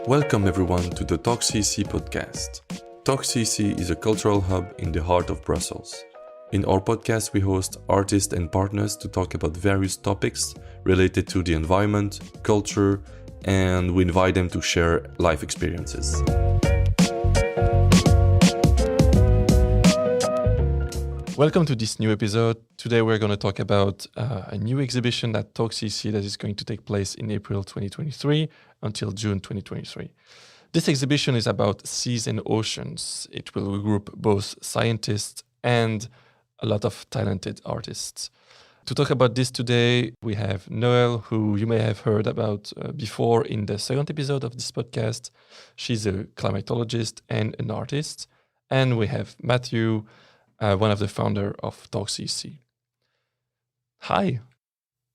Welcome everyone to the Talk C.E.C Podcast. Talk C.E.C is a cultural hub in the heart of Brussels. In our podcast, we host artists and partners to talk about various topics related to the environment, culture, and we invite them to share life experiences. Welcome to this new episode. Today we're going to talk about a new exhibition at Talk C.E.C that is going to take place in April 2023 until June 2023. This exhibition is about seas and oceans. It will regroup both scientists and a lot of talented artists. To talk about this today, we have Noël, who you may have heard about before in the second episode of this podcast. She's a climatologist and an artist. And we have Matthieu, one of the founder of Talk C.E.C. Hi.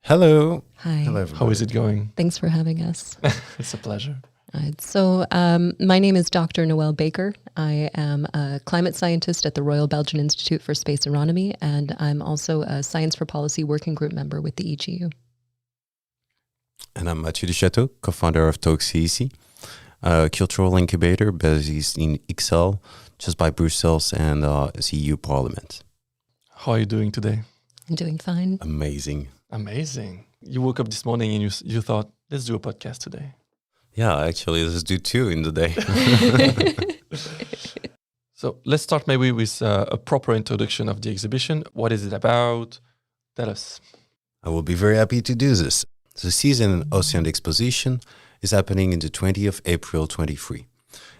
Hello. Hi. Hello, everybody. How is it going? Thanks for having us. It's a pleasure. So my name is Dr. Noël Baker. I am a climate scientist at the Royal Belgian Institute for Space Aeronomy, and I'm also a Science for Policy Working Group member with the EGU. And I'm Matthieu Duchateau, co-founder of Talk C.E.C, a cultural incubator based in Ixelles, just by Brussels and the EU Parliament. How are you doing today? I'm doing fine. Amazing. Amazing. You woke up this morning and you thought, let's do a podcast today. Yeah, actually, let's do two in the day. So let's start maybe with a proper introduction of the exhibition. What is it about? Tell us. I will be very happy to do this. The Seas and Ocean Exposition is happening in the 20th of April 23.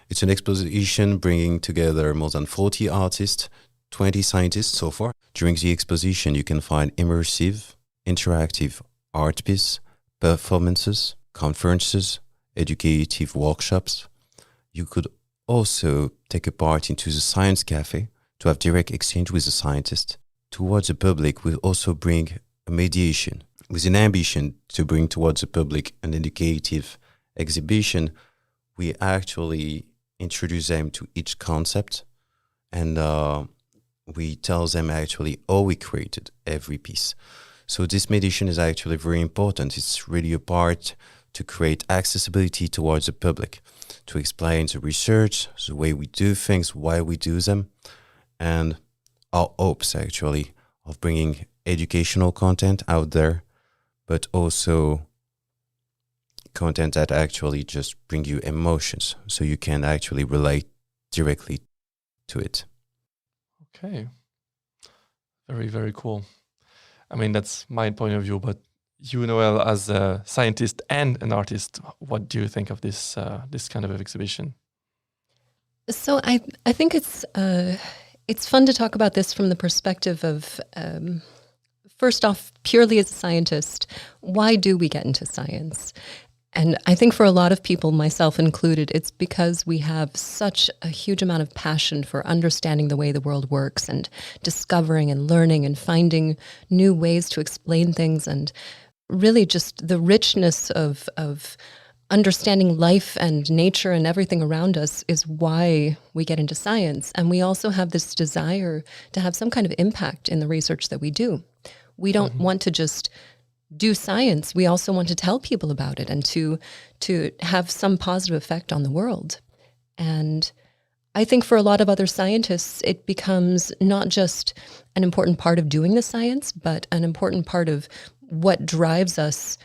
It's an exposition bringing together more than 40 artists, 20 scientists so far. During the exposition, you can find immersive, interactive art pieces, performances, conferences, educative workshops. You could also take a part into the Science Cafe to have direct exchange with the scientist. Towards the public, we also bring a mediation with an ambition to bring towards the public an educative exhibition. We actually introduce them to each concept and we tell them actually how we created every piece. So this mediation is actually very important. It's really a part to create accessibility towards the public, to explain the research, the way we do things, why we do them, and our hopes actually of bringing educational content out there, but also content that actually just bring you emotions, so you can actually relate directly to it. Okay. Very, very cool. I mean, that's my point of view, but you, Noël, as a scientist and an artist, what do you think of this this kind of exhibition? So I think it's fun to talk about this from the perspective of, first off, purely as a scientist, why do we get into science? And I think for a lot of people, myself included, it's because we have such a huge amount of passion for understanding the way the world works and discovering and learning and finding new ways to explain things, and really just the richness of understanding life and nature and everything around us is why we get into science. And we also have this desire to have some kind of impact in the research that we do. We don't want to just do science. We also want to tell people about it and to have some positive effect on the world. And I think for a lot of other scientists, it becomes not just an important part of doing the science, but an important part of what drives us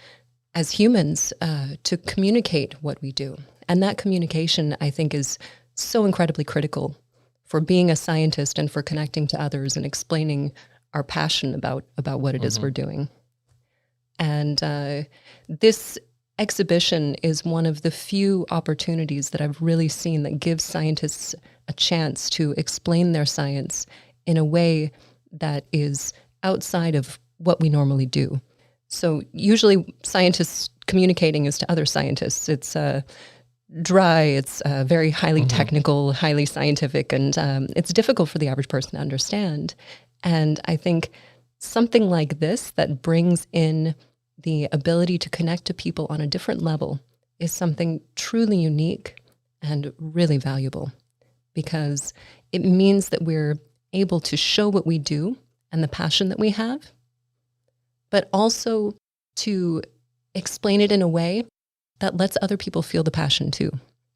as humans to communicate what we do. And that communication, I think, is so incredibly critical for being a scientist and for connecting to others and explaining our passion about what it is we're doing. And this exhibition is one of the few opportunities that I've really seen that gives scientists a chance to explain their science in a way that is outside of what we normally do. So usually scientists communicating is to other scientists. It's dry, it's very highly technical, highly scientific, and it's difficult for the average person to understand. And I think something like this that brings in the ability to connect to people on a different level is something truly unique and really valuable, because it means that we're able to show what we do and the passion that we have, but also to explain it in a way that lets other people feel the passion too.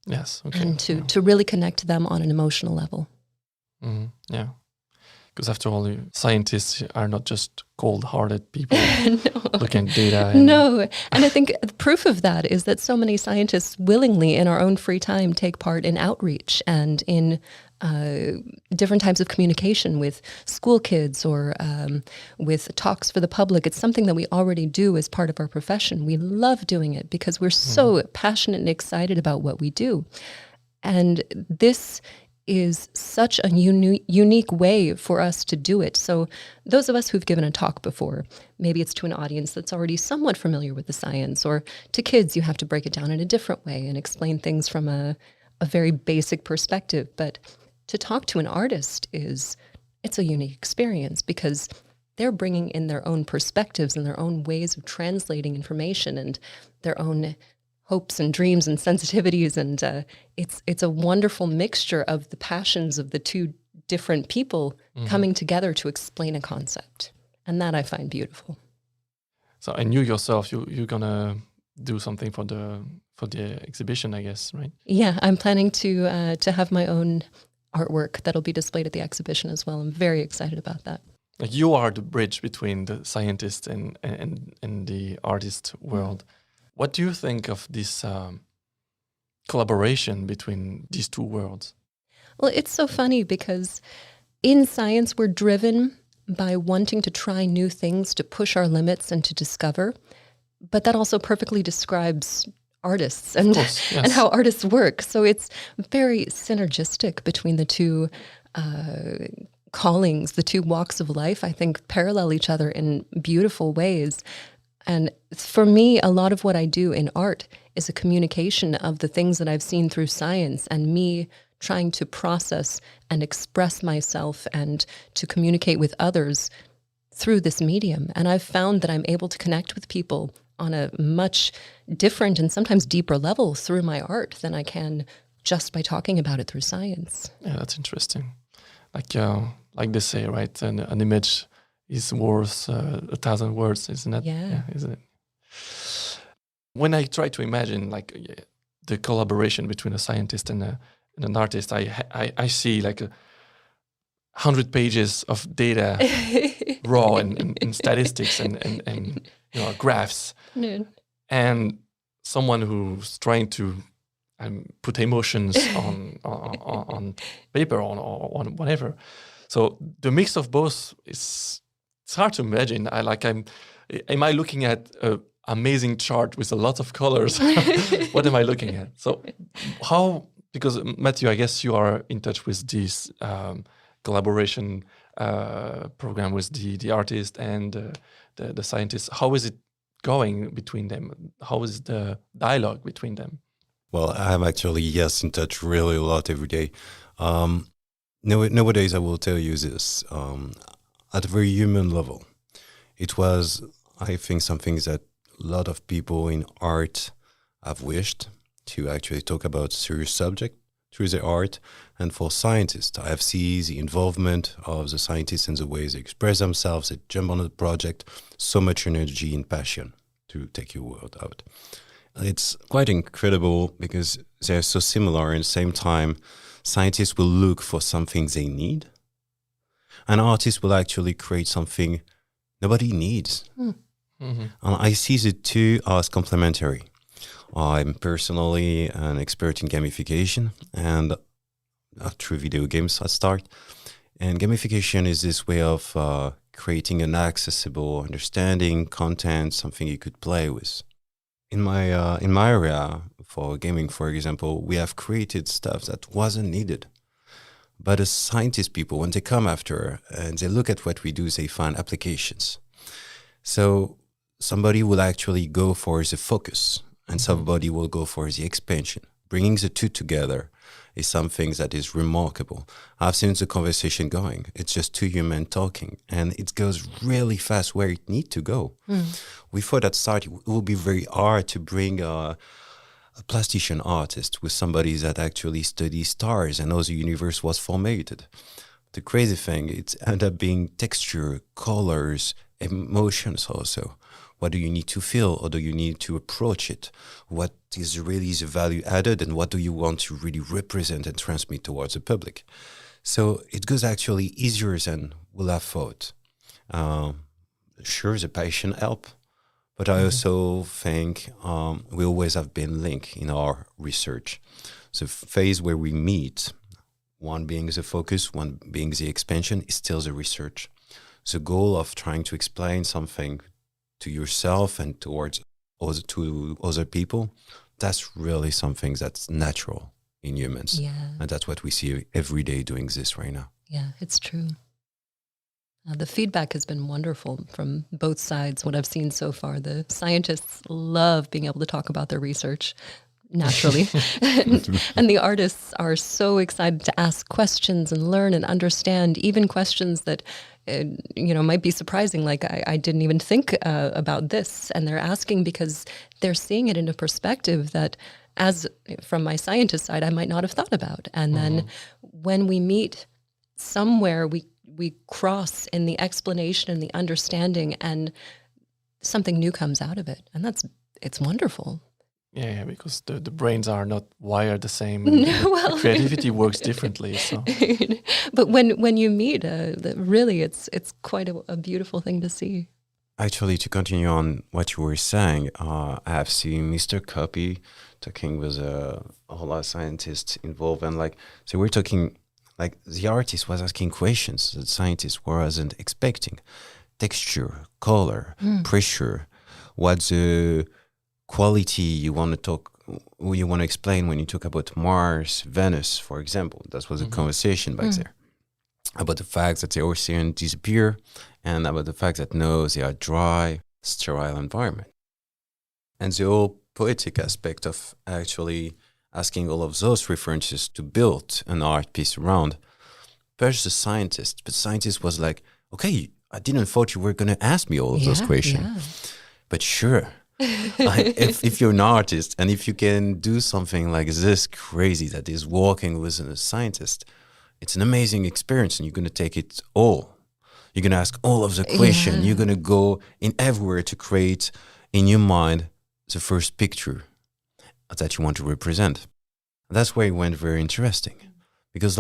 Yes. Okay. and to really connect to them on an emotional level. Yeah. Because after all, scientists are not just cold-hearted people looking at data. No. And I think the proof of that is that so many scientists willingly, in our own free time, take part in outreach and in different types of communication with school kids or with talks for the public. It's something that we already do as part of our profession. We love doing it because we're so passionate and excited about what we do. And this is such a unique way for us to do it. So those of us who've given a talk before, maybe it's to an audience that's already somewhat familiar with the science, or to kids, you have to break it down in a different way and explain things from a very basic perspective. But to talk to an artist it's a unique experience because they're bringing in their own perspectives and their own ways of translating information and their own hopes and dreams and sensitivities, and it's a wonderful mixture of the passions of the two different people coming together to explain a concept, and that I find beautiful. So, and you yourself, you're gonna do something for the exhibition, I guess, right? Yeah, I'm planning to have my own artwork that'll be displayed at the exhibition as well. I'm very excited about that. Like you are the bridge between the scientist and the artist world. What do you think of this collaboration between these two worlds? Well, it's so funny because in science, we're driven by wanting to try new things, to push our limits and to discover. But that also perfectly describes artists and, course, yes. and how artists work. So it's very synergistic between the two callings, the two walks of life, I think parallel each other in beautiful ways. And for me, a lot of what I do in art is a communication of the things that I've seen through science and me trying to process and express myself and to communicate with others through this medium. And I've found that I'm able to connect with people on a much different and sometimes deeper level through my art than I can just by talking about it through science. Yeah, that's interesting. Like they say, right? An image is worth 1,000 words, isn't it? Yeah, isn't it? When I try to imagine the collaboration between a scientist and an artist, I see like 100 pages of data, raw and statistics and graphs, and someone who's trying to put emotions on paper or on whatever. So the mix of both it's hard to imagine. Am I looking at an amazing chart with a lot of colors? What am I looking at? So because Matthieu, I guess you are in touch with this collaboration program with the artist and the scientist. How is it going between them? How is the dialogue between them? Well, I'm actually, yes, in touch really a lot every day. Nowadays, I will tell you this, at a very human level. It was, I think, something that a lot of people in art have wished to actually talk about serious subject through their art. And for scientists, I have seen the involvement of the scientists and the ways they express themselves, they jump on the project, so much energy and passion, to take your word out. It's quite incredible because they're so similar. And at the same time, scientists will look for something they need, and artists will actually create something nobody needs. Mm-hmm. And I see the two as complementary. I'm personally an expert in gamification and through video games I start. And gamification is this way of creating an accessible, understanding content, something you could play with. In my area for gaming, for example, we have created stuff that wasn't needed. But as scientist people, when they come after and they look at what we do, they find applications. So somebody will actually go for the focus and somebody will go for the expansion. Bringing the two together is something that is remarkable. I've seen the conversation going. It's just two humans talking and it goes really fast where it needs to go. We thought at start it would be very hard to bring a plastician artist with somebody that actually studies stars and how the universe was formatted. the crazy thing, it ends up being texture, colors, emotions also. What do you need to feel, or do you need to approach it? What is really the value added, and what do you want to really represent and transmit towards the public? So it goes actually easier than we'll have thought. Sure, the passion help, but I also think we always have been linked in our research. The phase where we meet, one being the focus, one being the expansion, is still the research. The goal of trying to explain something to yourself and towards other people, that's really something that's natural in humans. Yeah. And that's what we see every day doing this right now. Yeah, it's true. The feedback has been wonderful from both sides, what I've seen so far. The scientists love being able to talk about their research, naturally. and the artists are so excited to ask questions and learn and understand, even questions that might be surprising, like I didn't even think about this. And they're asking because they're seeing it in a perspective that, as from my scientist side, I might not have thought about. And then when we meet somewhere, we cross in the explanation and the understanding, and something new comes out of it. And it's wonderful. Yeah, because the brains are not wired the same. Well, the creativity works differently. So, but when you meet, really, it's quite a beautiful thing to see. Actually, to continue on what you were saying, I have seen Mr. Copy talking with a whole lot of scientists involved, and so we're talking. The artist was asking questions that scientists wasn't expecting. Texture, color, pressure, what's the quality you want to explain when you talk about Mars, Venus, for example. That was a conversation back there. About the fact that the ocean disappear, and about the fact that they are dry, sterile environment. And the whole poetic aspect of actually asking all of those references to build an art piece around. First the scientist, but scientist was like, okay, I didn't thought you were going to ask me all of those questions. Yeah. But sure, if you're an artist and if you can do something like this crazy that is working with a scientist, it's an amazing experience, and you're going to take it all. You're going to ask all of the questions. Yeah. You're going to go in everywhere to create in your mind the first picture that you want to represent. That's where it went very interesting, because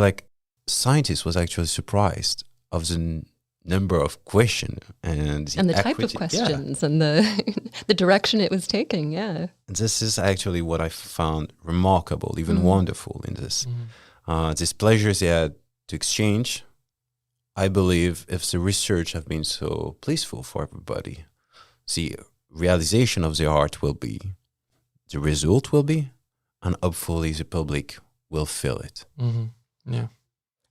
scientists was actually surprised of the number of questions and the type of questions and the direction it was taking. Yeah, this is actually what I found remarkable, even wonderful in this. These pleasures they had to exchange. I believe if the research have been so blissful for everybody, the realization of the art will be, the result will be, and hopefully the public will feel it. Yeah.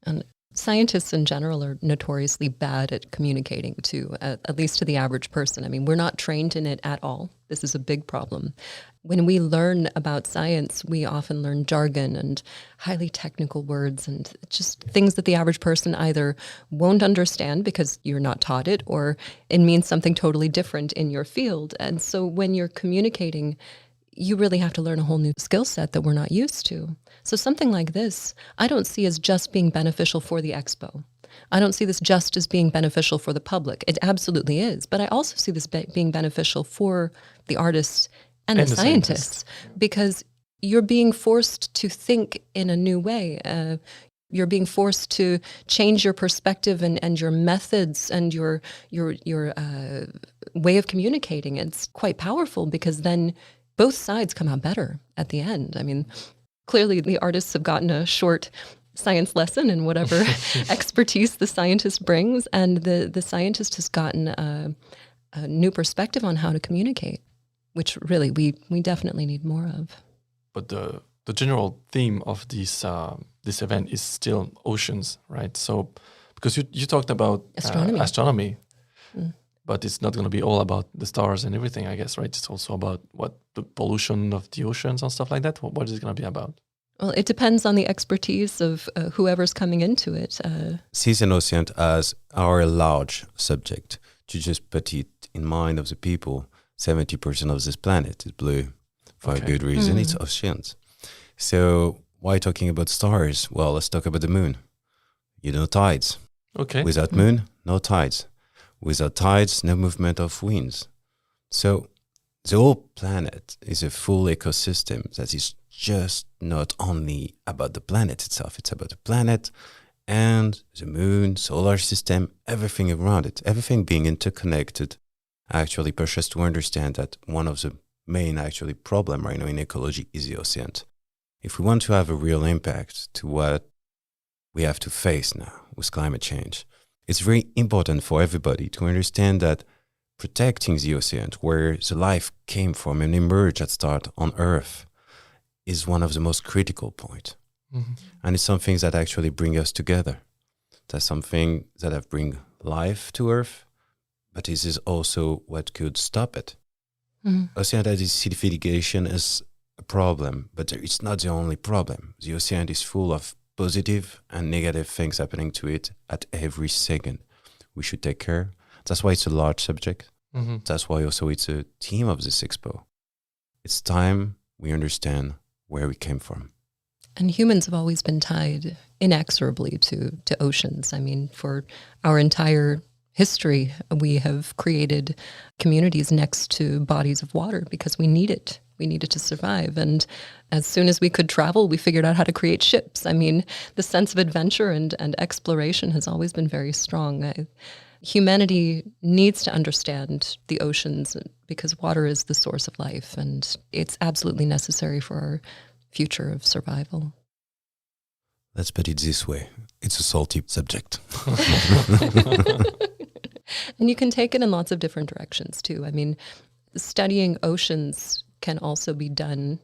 And scientists in general are notoriously bad at communicating too, at least to the average person. I mean, we're not trained in it at all. This is a big problem. When we learn about science, we often learn jargon and highly technical words and just things that the average person either won't understand because you're not taught it, or it means something totally different in your field. And so when you're communicating, you really have to learn a whole new skill set that we're not used to. So something like this, I don't see as just being beneficial for the expo. I don't see this just as being beneficial for the public. It absolutely is. But I also see this being beneficial for the artists and the scientists, because you're being forced to think in a new way. You're being forced to change your perspective and your methods and your way of communicating. It's quite powerful, because then both sides come out better at the end. I mean, clearly the artists have gotten a short science lesson in whatever expertise the scientist brings, and the scientist has gotten a new perspective on how to communicate, which really we definitely need more of. But the general theme of this event is still oceans, right? So because you talked about astronomy. But it's not going to be all about the stars and everything, I guess, right? It's also about the pollution of the oceans and stuff like that. What is it going to be about? Well, it depends on the expertise of whoever's coming into it. Seas and oceans as our large subject. To just put it in mind of the people, 70% of this planet is blue. For a good reason, it's oceans. So why talking about stars? Well, let's talk about the moon. you know tides. Okay. Without moon, no tides. Without tides, no movement of winds. So the whole planet is a full ecosystem that is just not only about the planet itself. It's about the planet and the moon, solar system, everything around it, everything being interconnected. Actually push us to understand that one of the main actually problem right now in ecology is the ocean. If we want to have a real impact to what we have to face now with climate change, it's very important for everybody to understand that protecting the ocean, where the life came from and emerged at start on Earth, is one of the most critical points. Mm-hmm. And it's something that actually bring us together. That's something that have bring life to Earth, but this is also what could stop it. Ocean acidification is a problem, but it's not the only problem. The ocean is full of positive and negative things happening to it at every second. We should take care. That's why it's a large subject. Mm-hmm. That's why also it's a theme of this expo. It's time we understand where we came from. And humans have always been tied inexorably to oceans. I mean, for our entire history, we have created communities next to bodies of water because we need it. We needed to survive. And as soon as we could travel, we figured out how to create ships. I mean, the sense of adventure and exploration has always been very strong. Humanity needs to understand the oceans because water is the source of life, and it's absolutely necessary for our future of survival. Let's put it this way. It's a salty subject. And you can take it in lots of different directions too. I mean, studying oceans can also be done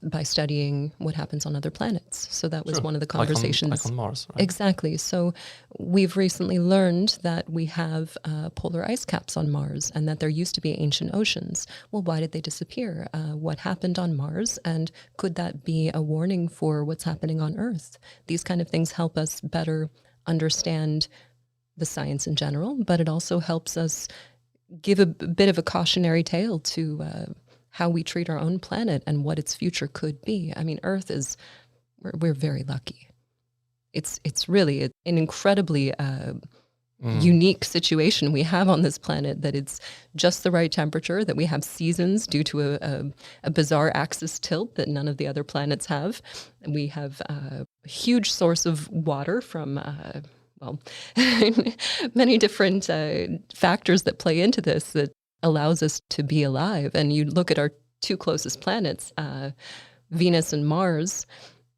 by studying what happens on other planets. So that was one of the conversations. Like on Mars, right? Exactly. So we've recently learned that we have polar ice caps on Mars and that there used to be ancient oceans. Well, why did they disappear? What happened on Mars? And could that be a warning for what's happening on Earth? These kind of things help us better understand the science in general, but it also helps us give a bit of a cautionary tale to how we treat our own planet and what its future could be. I mean, Earth is, we're very lucky. It's really an incredibly unique situation we have on this planet, that it's just the right temperature, that we have seasons due to a bizarre axis tilt that none of the other planets have. And we have a huge source of water from many different factors that play into this that allows us to be alive. And you look at our two closest planets, Venus and Mars,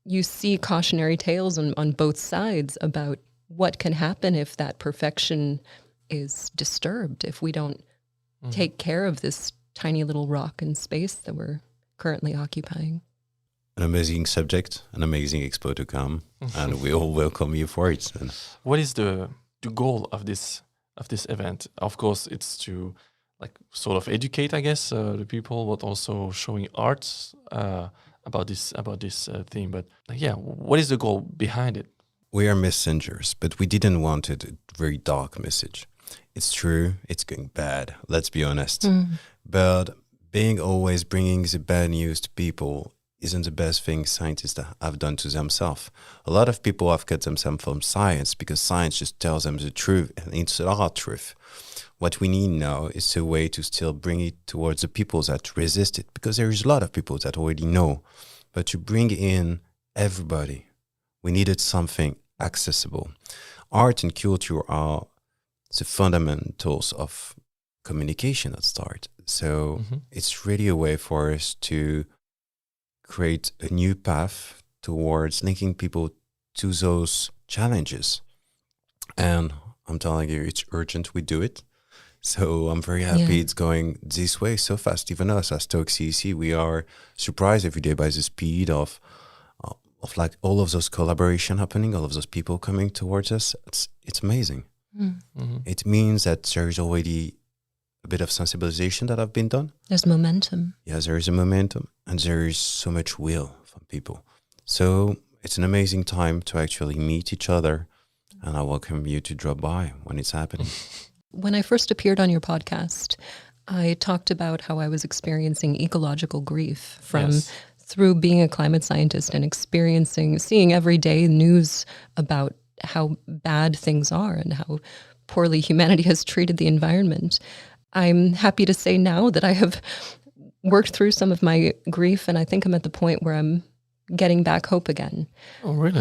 you see cautionary tales on both sides about what can happen if that perfection is disturbed, if we don't take care of this tiny little rock in space that we're currently occupying. An amazing subject, an amazing expo to come, and we all welcome you for it. And what is the goal of this event? Of course, it's to sort of educate, I guess, the people, but also showing arts about this theme. But what is the goal behind it? We are messengers, but we didn't want it a very dark message. It's true, it's going bad, let's be honest. But being always bringing the bad news to people isn't the best thing scientists have done to themselves. A lot of people have cut themselves from science because science just tells them the truth, and it's our truth. What we need now is a way to still bring it towards the people that resist it, because there is a lot of people that already know. But to bring in everybody, we needed something accessible. Art and culture are the fundamentals of communication at start. So it's really a way for us to create a new path towards linking people to those challenges. And I'm telling you, it's urgent we do it. So I'm very happy it's going this way so fast. Even us as Talk C.E.C, we are surprised every day by the speed of like all of those collaboration happening, all of those people coming towards us. It's amazing. It means that there is already a bit of sensibilization that have been done. There's momentum. Yes, there is a momentum, and there is so much will from people. So it's an amazing time to actually meet each other, and I welcome you to drop by when it's happening. When I first appeared on your podcast, I talked about how I was experiencing ecological grief through being a climate scientist and seeing every day news about how bad things are and how poorly humanity has treated the environment. I'm happy to say now that I have worked through some of my grief, and I think I'm at the point where I'm getting back hope again. Oh, really?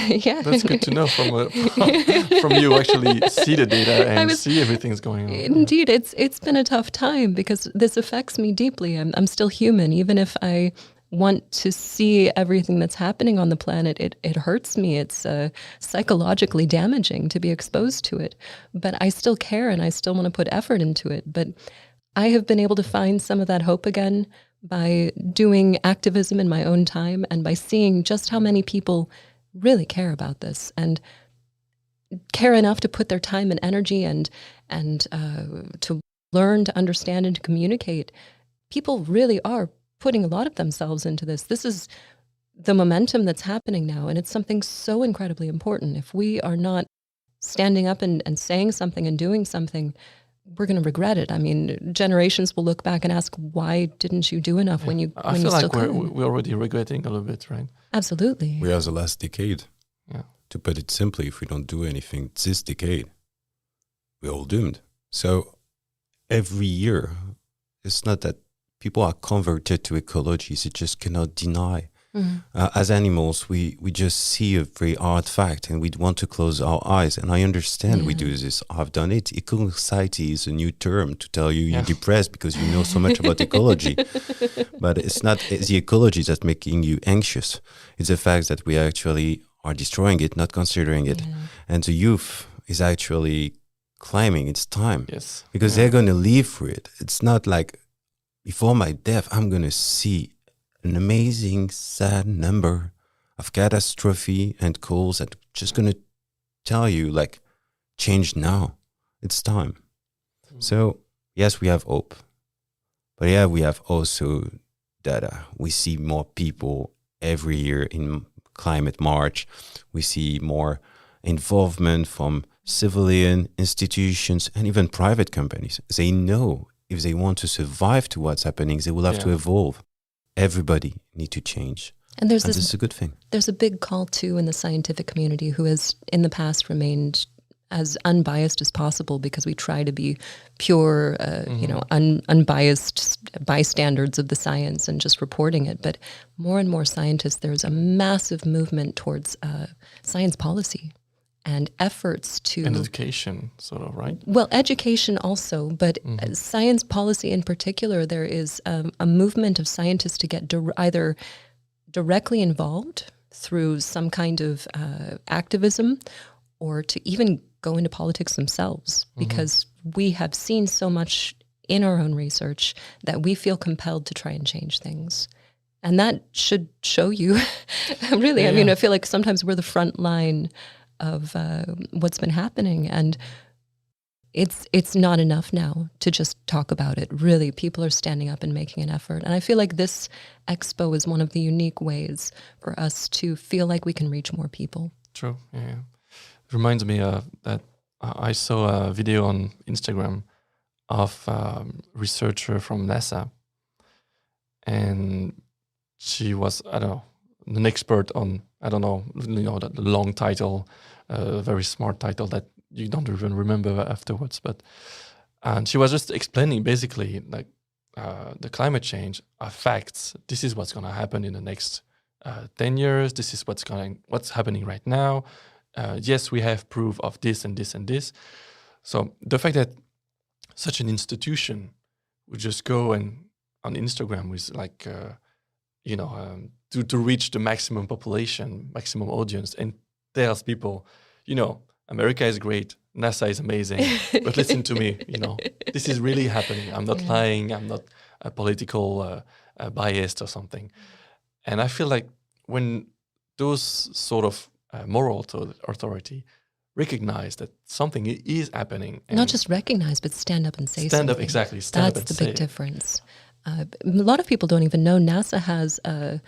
Yeah. That's good to know from you actually see the data and see everything's going on. Indeed, it's been a tough time because this affects me deeply. I'm still human. Even if I want to see everything that's happening on the planet, it hurts me. It's psychologically damaging to be exposed to it. But I still care and I still want to put effort into it. But I have been able to find some of that hope again by doing activism in my own time and by seeing just how many people really care about this and care enough to put their time and energy and to learn to understand and to communicate. People really are putting a lot of themselves into this. This is the momentum that's happening now, and it's something so incredibly important. If we are not standing up and saying something and doing something, we're going to regret it. I mean, generations will look back and ask, why didn't you do enough when you I feel like we're already regretting a little bit, right? Absolutely. We are the last decade. Yeah. To put it simply, if we don't do anything this decade, we're all doomed. So every year, it's not that people are converted to ecologies, you just cannot deny. As animals, we just see a very hard fact and we want to close our eyes. And I understand we do this. I've done it. Eco-anxiety is a new term to tell you you're depressed because you know so much about ecology. But it's not the ecology that's making you anxious. It's the fact that we actually are destroying it, not considering it. And the youth is actually claiming it's time. Yes. Because they're going to live for it. It's not like, before my death, I'm going to see an amazing, sad number of catastrophe and calls that just going to tell you, like, change now. It's time. So, yes, we have hope. But yeah, we have also data. We see more people every year in Climate March. We see more involvement from civilian institutions and even private companies. They know if they want to survive to what's happening, they will have to evolve. Everybody need to change. And this is a good thing. There's a big call too in the scientific community who has in the past remained as unbiased as possible because we try to be pure, unbiased bystanders of the science and just reporting it. But more and more scientists, there's a massive movement towards science policy and efforts to... And education, sort of, right? Well, education also, but science policy in particular, there is a movement of scientists to get either directly involved through some kind of activism or to even go into politics themselves, because we have seen so much in our own research that we feel compelled to try and change things. And that should show you, really. I mean, I feel like sometimes we're the front line of what's been happening, and it's not enough now to just talk about it. Really, people are standing up and making an effort, and I feel like this expo is one of the unique ways for us to feel like we can reach more people. True. Yeah. It reminds me that I saw a video on Instagram of a researcher from NASA, and she was, I don't know, an expert on, I don't know, the long title, very smart title that you don't even remember afterwards. And she was just explaining basically like the climate change affects, this is what's going to happen in the next 10 years. This is what's happening right now. Yes, we have proof of this and this and this. So the fact that such an institution would just go and on Instagram with like, to reach the maximum population, maximum audience, and tells people, America is great, NASA is amazing, but listen to me, this is really happening. I'm not lying. I'm not a political biased or something. And I feel like when those sort of moral authority recognize that something is happening. And not just recognize, but stand up and say something. Stand up, exactly. That's the big difference. A lot of people don't even know NASA has a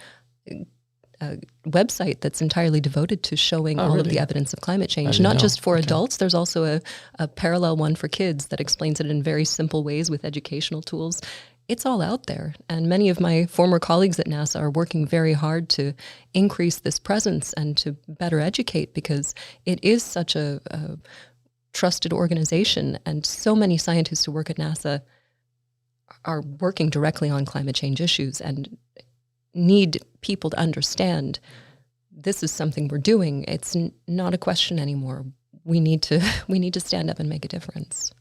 website that's entirely devoted to showing all of the evidence of climate change, not just for adults. There's also a parallel one for kids that explains it in very simple ways with educational tools. it's all out there. And many of my former colleagues at NASA are working very hard to increase this presence and to better educate, because it is such a trusted organization, and so many scientists who work at NASA are working directly on climate change issues and need people to understand this is something we're doing. It's not a question anymore. We need to stand up and make a difference.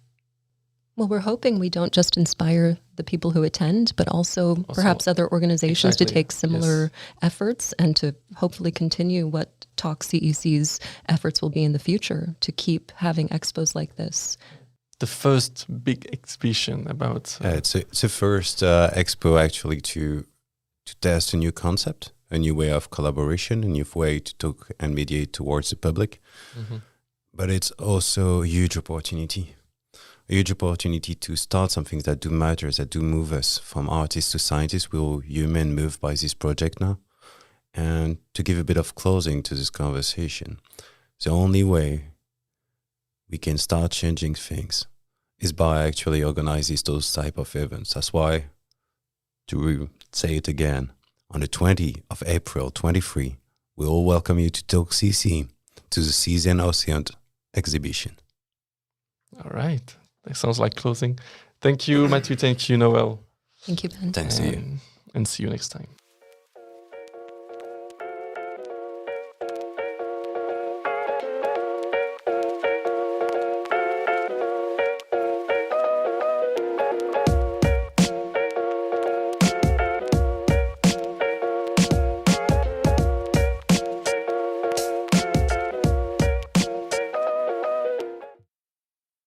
Well, we're hoping we don't just inspire the people who attend, but also perhaps other organizations to take similar efforts, and to hopefully continue what Talk C.E.C's efforts will be in the future to keep having expos like this. The first big exhibition about... it's a first expo actually to test a new concept, a new way of collaboration, a new way to talk and mediate towards the public. Mm-hmm. But it's also a huge opportunity to start something that do matters, that do move us from artists to scientists. We're all human, moved by this project now. And to give a bit of closing to this conversation, the only way we can start changing things is by actually organizing those type of events. That's why, to say it again, on the 20th of April 23, we all welcome you to Talk C.E.C, to the Seas and Oceans exhibition. All right. That sounds like closing. Thank you, Matthieu. Thank you, Noël. Thank you, Ben. Thanks to you. And see you next time.